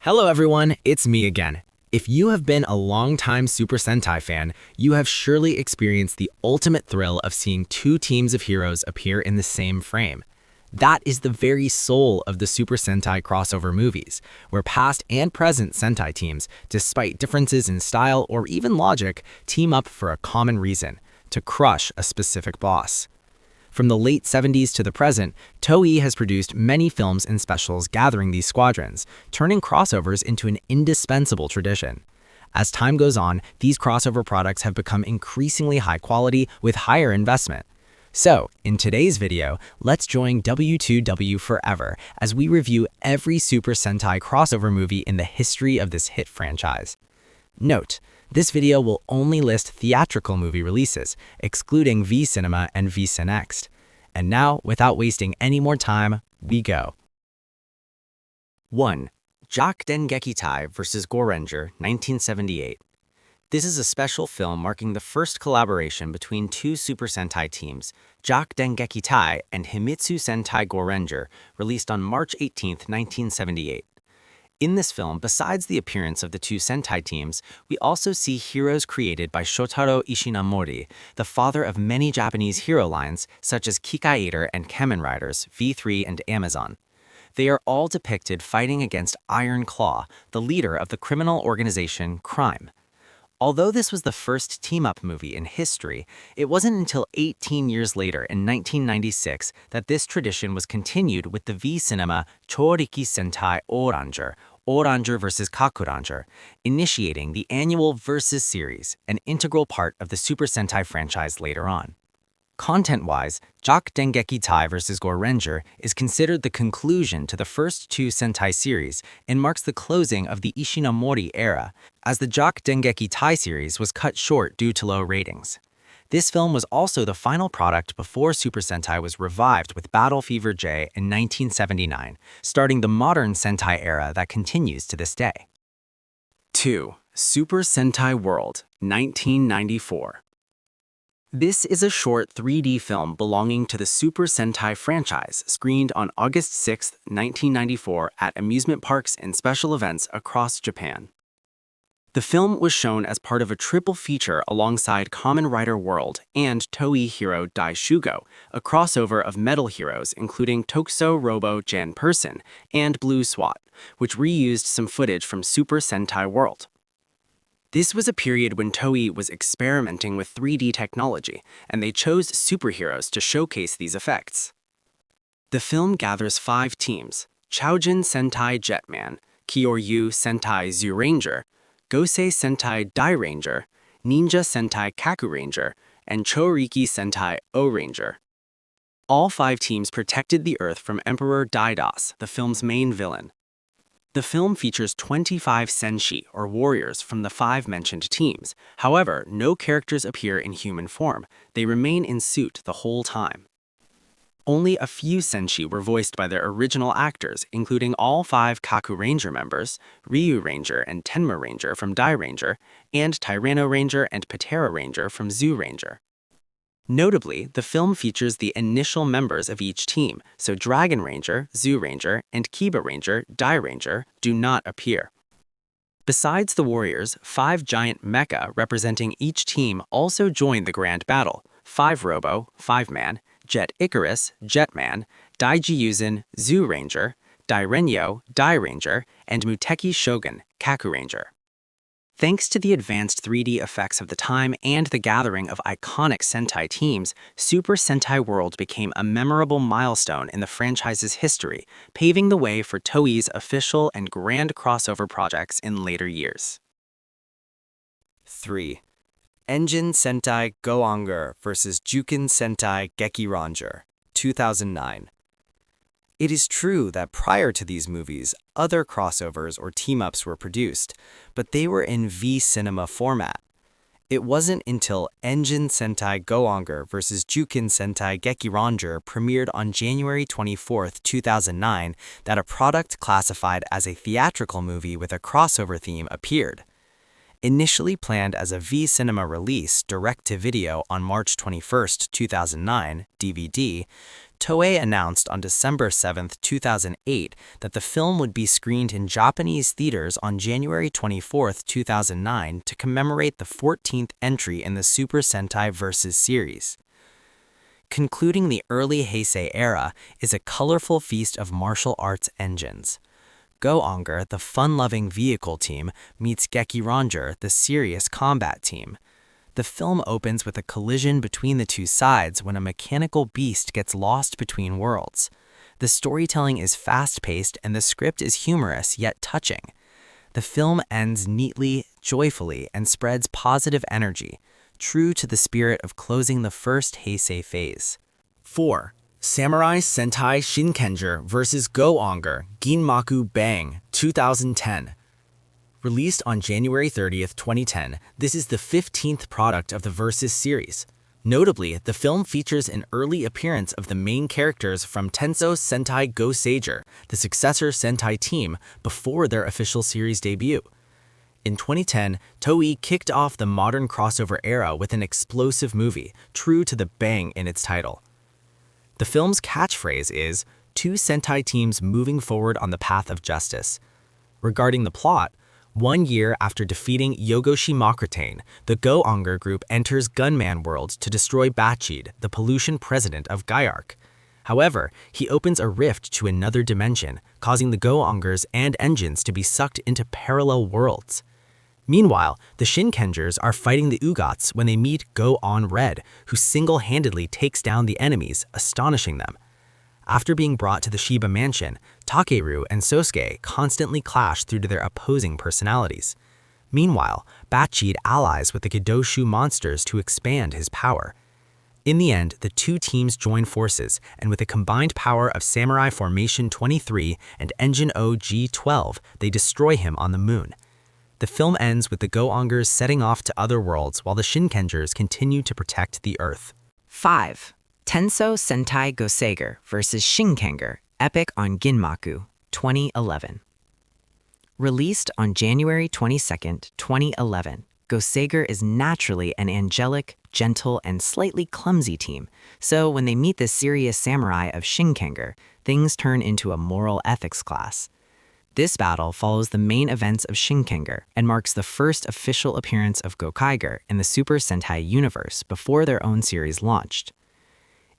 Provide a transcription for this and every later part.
Hello everyone, it's me again. If you have been a long-time Super Sentai fan, you have surely experienced the ultimate thrill of seeing two teams of heroes appear in the same frame. That is the very soul of the Super Sentai crossover movies, where past and present Sentai teams, despite differences in style or even logic, team up for a common reason: to crush a specific boss. From the late 70s to the present, Toei has produced many films and specials gathering these squadrons, turning crossovers into an indispensable tradition. As time goes on, these crossover products have become increasingly high quality with higher investment. So, in today's video, let's join W2W Forever as we review every Super Sentai crossover movie in the history of this hit franchise. Note: this video will only list theatrical movie releases, excluding V-Cinema and V-Cinext. And now, without wasting any more time, we go. 1. J.A.K.Q Dengekitai vs. Gorenger, 1978. This is a special film marking the first collaboration between two Super Sentai teams, J.A.K.Q Dengekitai and Himitsu Sentai Gorenger, released on March 18, 1978. In this film, besides the appearance of the two Sentai teams, we also see heroes created by Shotaro Ishinomori, the father of many Japanese hero lines such as Gokaiger and Kamen Riders, V3 and Amazon. They are all depicted fighting against Iron Claw, the leader of the criminal organization Crime. Although this was the first team-up movie in history, it wasn't until 18 years later in 1996 that this tradition was continued with the V-Cinema Choriki Sentai Gorenger vs. Gekiranger, initiating the annual Versus series, an integral part of the Super Sentai franchise later on. Content-wise, J.A.K.Q Dengekitai vs. Gorenger is considered the conclusion to the first two Sentai series and marks the closing of the Ishinomori era, as the J.A.K.Q Dengekitai series was cut short due to low ratings. This film was also the final product before Super Sentai was revived with Battle Fever J in 1979, starting the modern Sentai era that continues to this day. 2. Super Sentai World, 1994. This is a short 3D film belonging to the Super Sentai franchise, screened on August 6, 1994 at amusement parks and special events across Japan. The film was shown as part of a triple feature alongside Kamen Rider World and Toei Hero Dai Shugo, a crossover of metal heroes including Tokusatsu Robo Jan Person and Blue SWAT, which reused some footage from Super Sentai World. This was a period when Toei was experimenting with 3D technology, and they chose superheroes to showcase these effects. The film gathers 5 teams: Choujin Sentai Jetman, Kyoryu Sentai Zyuohger, Gosei Sentai Dairanger, Ninja Sentai Kakuranger, and Choriki Sentai Gorenger. All 5 teams protected the Earth from Emperor Daidos, the film's main villain. The film features 25 senshi, or warriors, from the 5 mentioned teams. However, no characters appear in human form. They remain in suit the whole time. Only a few senshi were voiced by their original actors, including all 5 Kakuranger members, Ryusoulger and Tenma from Dairanger, and Tyrannoranger and Patranger from Zyuohger. Notably, the film features the initial members of each team, so Dragon Ranger, Zyuohger, and Kibaranger, Dairanger, do not appear. Besides the warriors, 5 giant mecha representing each team also join the grand battle: 5 Robo, 5-man, Jet Icarus, Jetman, Daijiyuzin, Zyuohger, Dairenyo, Dairanger, and Muteki Shogun, Kakuranger. Thanks to the advanced 3D effects of the time and the gathering of iconic Sentai teams, Super Sentai World became a memorable milestone in the franchise's history, paving the way for Toei's official and grand crossover projects in later years. 3. Engine Sentai Go-onger vs. Juken Sentai Gekiranger, 2009. It is true that prior to these movies, other crossovers or team-ups were produced, but they were in V-Cinema format. It wasn't until Engine Sentai Go-onger vs. Juken Sentai Gekiranger premiered on January 24, 2009 that a product classified as a theatrical movie with a crossover theme appeared. Initially planned as a V-Cinema release direct-to-video on March 21, 2009, DVD, Toei announced on December 7, 2008 that the film would be screened in Japanese theaters on January 24, 2009 to commemorate the 14th entry in the Super Sentai Versus series. Concluding the early Heisei era is a colorful feast of martial arts engines. Go-onger, the fun-loving vehicle team, meets Gekiranger, the serious combat team. The film opens with a collision between the two sides when a mechanical beast gets lost between worlds. The storytelling is fast-paced and the script is humorous yet touching. The film ends neatly, joyfully, and spreads positive energy, true to the spirit of closing the first Heisei phase. 4. Samurai Sentai Shinkenger vs. Go-onger Ginmaku Bang, 2010. Released on January 30, 2010, this is the 15th product of the Versus series. Notably, the film features an early appearance of the main characters from Tensou Sentai Goseiger, the successor Sentai team, before their official series debut. In 2010, Toei kicked off the modern crossover era with an explosive movie, true to the bang in its title. The film's catchphrase is, "Two Sentai teams moving forward on the path of justice." Regarding the plot, 1 year after defeating Yogoshimakrutane, the Go-onger group enters Gunman World to destroy Bachid, the pollution president of J.A.K.Q. However, he opens a rift to another dimension, causing the Go-ongers and engines to be sucked into parallel worlds. Meanwhile, the Shinkengers are fighting the Ugats when they meet Go-on-Red, who single-handedly takes down the enemies, astonishing them. After being brought to the Shiba Mansion, Takeru and Sosuke constantly clash due to their opposing personalities. Meanwhile, Bachid allies with the Gidoshu monsters to expand his power. In the end, the two teams join forces, and with a combined power of Samurai Formation 23 and Engine OG-12, they destroy him on the moon. The film ends with the Go-ongers setting off to other worlds while the Shinkengers continue to protect the Earth. 5. Tensou Sentai Goseiger vs. Shinkenger, Epic on Ginmaku, 2011. Released on January 22, 2011, Goseiger is naturally an angelic, gentle, and slightly clumsy team, so when they meet the serious samurai of Shinkenger, things turn into a moral ethics class. This battle follows the main events of Shinkenger and marks the first official appearance of Gokaiger in the Super Sentai universe before their own series launched.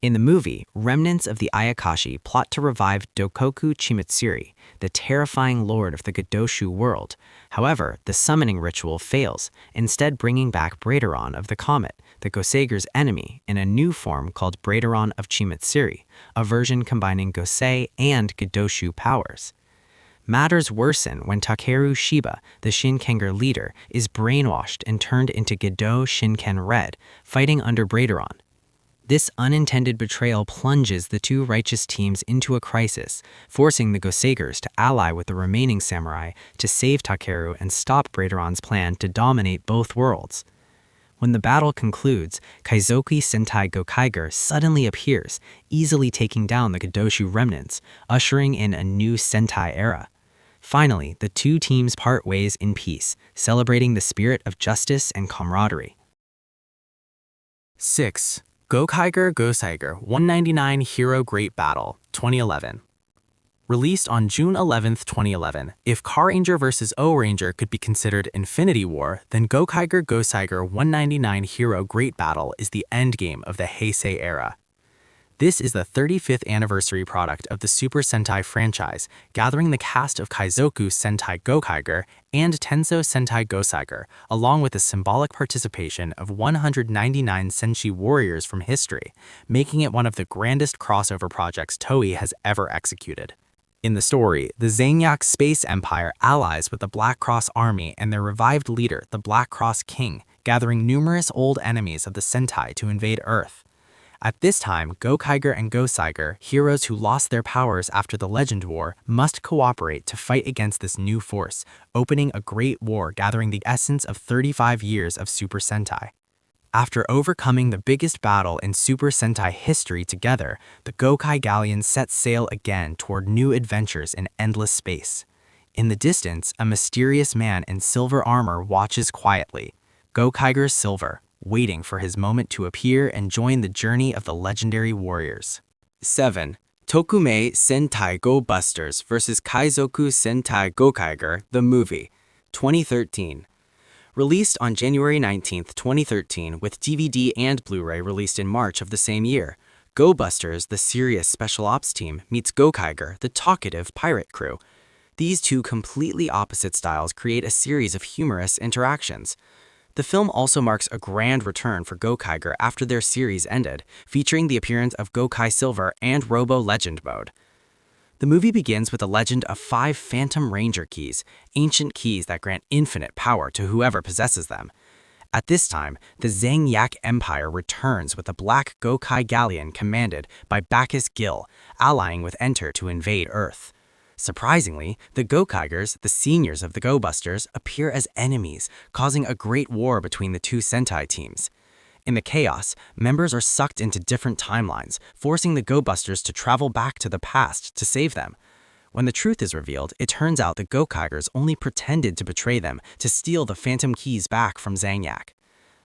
In the movie, remnants of the Ayakashi plot to revive Dokoku Chimitsuri, the terrifying lord of the Gidoshu world. However, the summoning ritual fails, instead bringing back Braideron of the Comet, the Goseiger's enemy, in a new form called Braideron of Chimitsuri, a version combining Gosei and Gidoshu powers. Matters worsen when Takeru Shiba, the Shinkenger leader, is brainwashed and turned into Gido Shinken Red, fighting under Braideron. This unintended betrayal plunges the two righteous teams into a crisis, forcing the Goseigers to ally with the remaining samurai to save Takeru and stop Braideron's plan to dominate both worlds. When the battle concludes, Kaizoki Sentai Gokaiger suddenly appears, easily taking down the Gidoshu remnants, ushering in a new Sentai era. Finally, the two teams part ways in peace, celebrating the spirit of justice and camaraderie. 6. Gokaiger Goseiger 199 Hero Great Battle, 2011. Released on June 11, 2011, if Kyoryuger vs. O-Ranger could be considered Infinity War, then Gokaiger Goseiger 199 Hero Great Battle is the endgame of the Heisei era. This is the 35th anniversary product of the Super Sentai franchise, gathering the cast of Kaizoku Sentai Gokaiger and Tensou Sentai Goseiger, along with the symbolic participation of 199 Senshi warriors from history, making it one of the grandest crossover projects Toei has ever executed. In the story, the Zanyak Space Empire allies with the Black Cross Army and their revived leader, the Black Cross King, gathering numerous old enemies of the Sentai to invade Earth. At this time, Gokaiger and Goseiger, heroes who lost their powers after the Legend War, must cooperate to fight against this new force, opening a great war gathering the essence of 35 years of Super Sentai. After overcoming the biggest battle in Super Sentai history together, the Gokai Galleons set sail again toward new adventures in endless space. In the distance, a mysterious man in silver armor watches quietly, Gokaiger Silver, waiting for his moment to appear and join the journey of the legendary warriors. 7. Tokume Sentai Go Busters vs. Kaizoku Sentai Gokaiger, the movie, 2013. Released on January 19, 2013, with DVD and Blu-ray released in March of the same year, Go Busters, the serious special ops team, meets Gokaiger, the talkative pirate crew. These two completely opposite styles create a series of humorous interactions. The film also marks a grand return for Gokaiger after their series ended, featuring the appearance of Gokai Silver and Robo Legend mode. The movie begins with a legend of 5 Phantom Ranger keys, ancient keys that grant infinite power to whoever possesses them. At this time, the Zyuohger Empire returns with a black Gokai galleon commanded by Bacchus Gill, allying with Enter to invade Earth. Surprisingly, the Gokaigers, the seniors of the Go Busters, appear as enemies, causing a great war between the two Sentai teams. In the chaos, members are sucked into different timelines, forcing the Go Busters to travel back to the past to save them. When the truth is revealed, it turns out the Gokaigers only pretended to betray them to steal the Phantom Keys back from Zyuohger.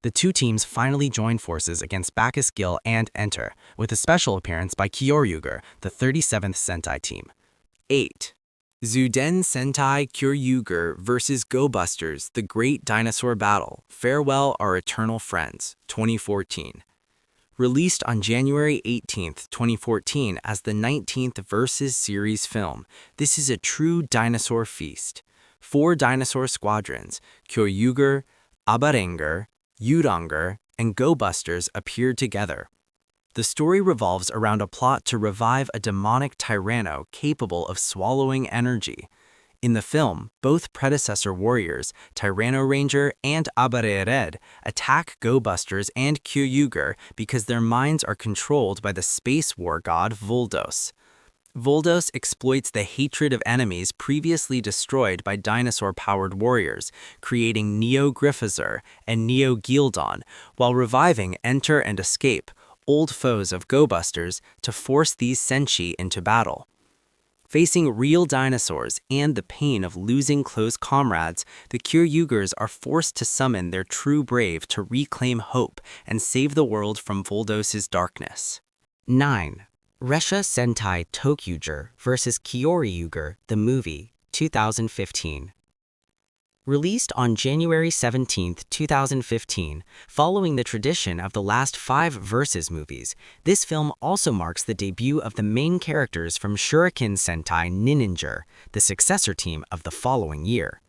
The two teams finally join forces against Bacchus Gill and Enter, with a special appearance by Kyoryuger, the 37th Sentai team. 8. Zuden Sentai Kyoryuger vs. Go Busters, The Great Dinosaur Battle, Farewell Our Eternal Friends, 2014. Released on January 18, 2014 as the 19th Versus series film, this is a true dinosaur feast. 4 dinosaur squadrons, Kyoryuger, Patranger, Zyuohger, and Go Busters appear together. The story revolves around a plot to revive a demonic tyranno capable of swallowing energy. In the film, both predecessor warriors, Tyrannoranger and Patranger, attack Go Busters and Kyoryuger because their minds are controlled by the space war god Voldos. Voldos exploits the hatred of enemies previously destroyed by dinosaur-powered warriors, creating Neo-Gryphosaur and Neo-Gildon, while reviving Enter and Escape, old foes of Go Busters, to force these senshi into battle. Facing real dinosaurs and the pain of losing close comrades, the Kyoryugers are forced to summon their true brave to reclaim hope and save the world from Voldos's darkness. 9. Resha Sentai ToQger vs. Kyoryuger, the movie, 2015. Released on January 17, 2015, following the tradition of the last 5 Versus movies, this film also marks the debut of the main characters from Shuriken Sentai Ninninger, the successor team of the following year.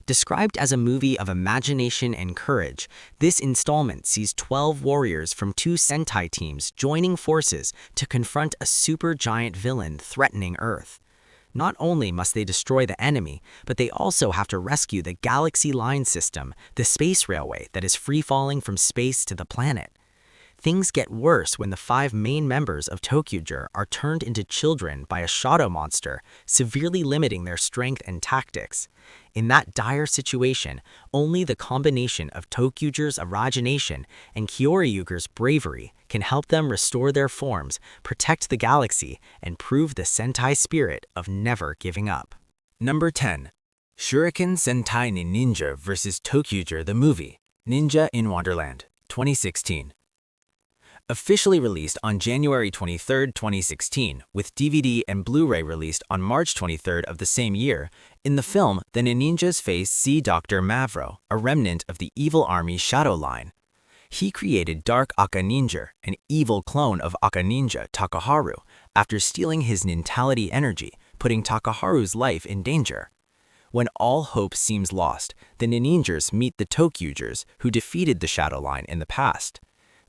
Described as a movie of imagination and courage, this installment sees 12 warriors from 2 Sentai teams joining forces to confront a supergiant villain threatening Earth. Not only must they destroy the enemy, but they also have to rescue the Galaxy Line system, the space railway that is free-falling from space to the planet. Things get worse when the 5 main members of ToQger are turned into children by a shadow monster, severely limiting their strength and tactics. In that dire situation, only the combination of ToQger's imagination and Kyoryuger's bravery can help them restore their forms, protect the galaxy, and prove the Sentai spirit of never giving up. Number 10. Shuriken Sentai Ninninger vs. ToQger the movie, Ninja in Wonderland, 2016. Officially released on January 23, 2016, with DVD and Blu-ray released on March 23 of the same year, in the film, the ninjas face see Dr. Mavro, a remnant of the evil army Shadow Line. He created Dark Aka-Ninja, an evil clone of Aka-Ninja Takaharu, after stealing his nintality energy, putting Takaharu's life in danger. When all hope seems lost, the Niningers meet the ToQgers, who defeated the Shadow Line in the past.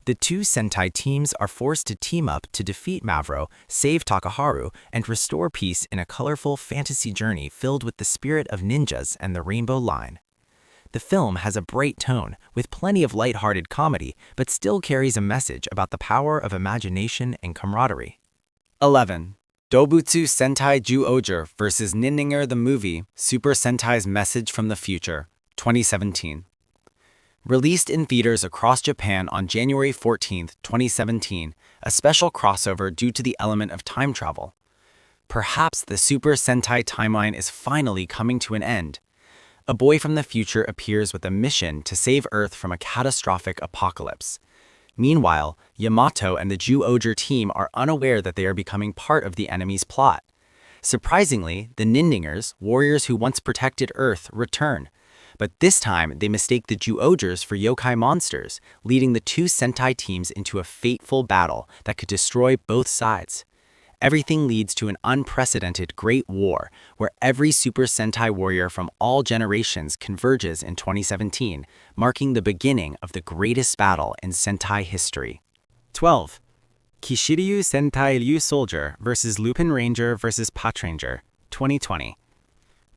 The 2 Sentai teams are forced to team up to defeat Mavro, save Takaharu, and restore peace in a colorful fantasy journey filled with the spirit of ninjas and the Rainbow Line. The film has a bright tone, with plenty of light-hearted comedy, but still carries a message about the power of imagination and camaraderie. 11. Dobutsu Sentai Zyuohger vs. Ninninger the movie, Super Sentai's Message from the Future, 2017. Released in theaters across Japan on January 14, 2017, a special crossover due to the element of time travel. Perhaps the Super Sentai timeline is finally coming to an end. A boy from the future appears with a mission to save Earth from a catastrophic apocalypse. Meanwhile, Yamato and the Zyuohger team are unaware that they are becoming part of the enemy's plot. Surprisingly, the Niningers, warriors who once protected Earth, return. But this time, they mistake the Zyuohgers for yokai monsters, leading the two Sentai teams into a fateful battle that could destroy both sides. Everything leads to an unprecedented Great War, where every Super Sentai warrior from all generations converges in 2017, marking the beginning of the greatest battle in Sentai history. 12. Kishiryu Sentai Ryusoulger vs. Lupinranger vs. Patranger, 2020.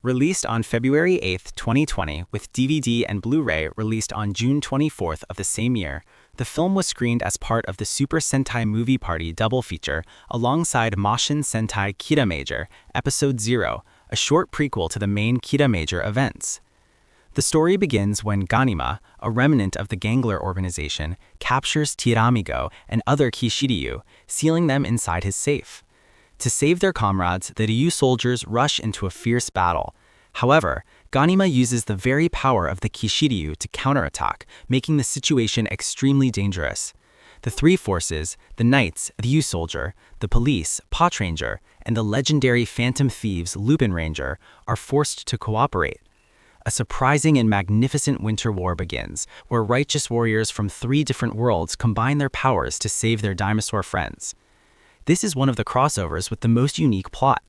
Released on February 8, 2020, with DVD and Blu-ray released on June 24th of the same year, the film was screened as part of the Super Sentai Movie Party double feature alongside Mashin Sentai Gekiranger, Episode 0, a short prequel to the main Gekiranger events. The story begins when Ganima, a remnant of the Gangler organization, captures Tiramigo and other Kishiryu, sealing them inside his safe. To save their comrades, the Ryu soldiers rush into a fierce battle. However, Ganima uses the very power of the Kishiryu to counterattack, making the situation extremely dangerous. The three forces, the Knights, Ryusoulger, the police, Patranger, and the legendary Phantom Thieves, Lupinranger, are forced to cooperate. A surprising and magnificent winter war begins, where righteous warriors from 3 different worlds combine their powers to save their dinosaur friends. This is one of the crossovers with the most unique plot.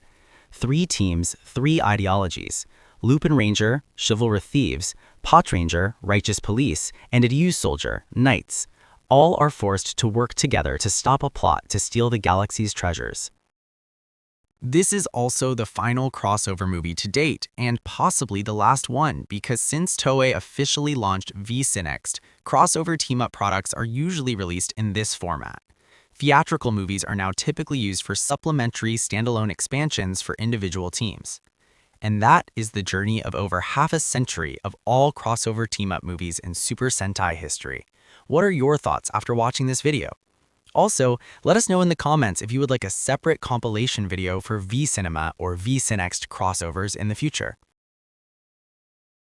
3 teams, 3 ideologies. Lupinranger, Chivalrous Thieves, Patranger, Righteous Police, and Ryusoulger, Knights. All are forced to work together to stop a plot to steal the galaxy's treasures. This is also the final crossover movie to date, and possibly the last one, because since Toei officially launched V-Cinext, crossover team-up products are usually released in this format. Theatrical movies are now typically used for supplementary standalone expansions for individual teams. And that is the journey of over half a century of all crossover team-up movies in Super Sentai history. What are your thoughts after watching this video? Also, let us know in the comments if you would like a separate compilation video for V-Cinema or V-Cinext crossovers in the future.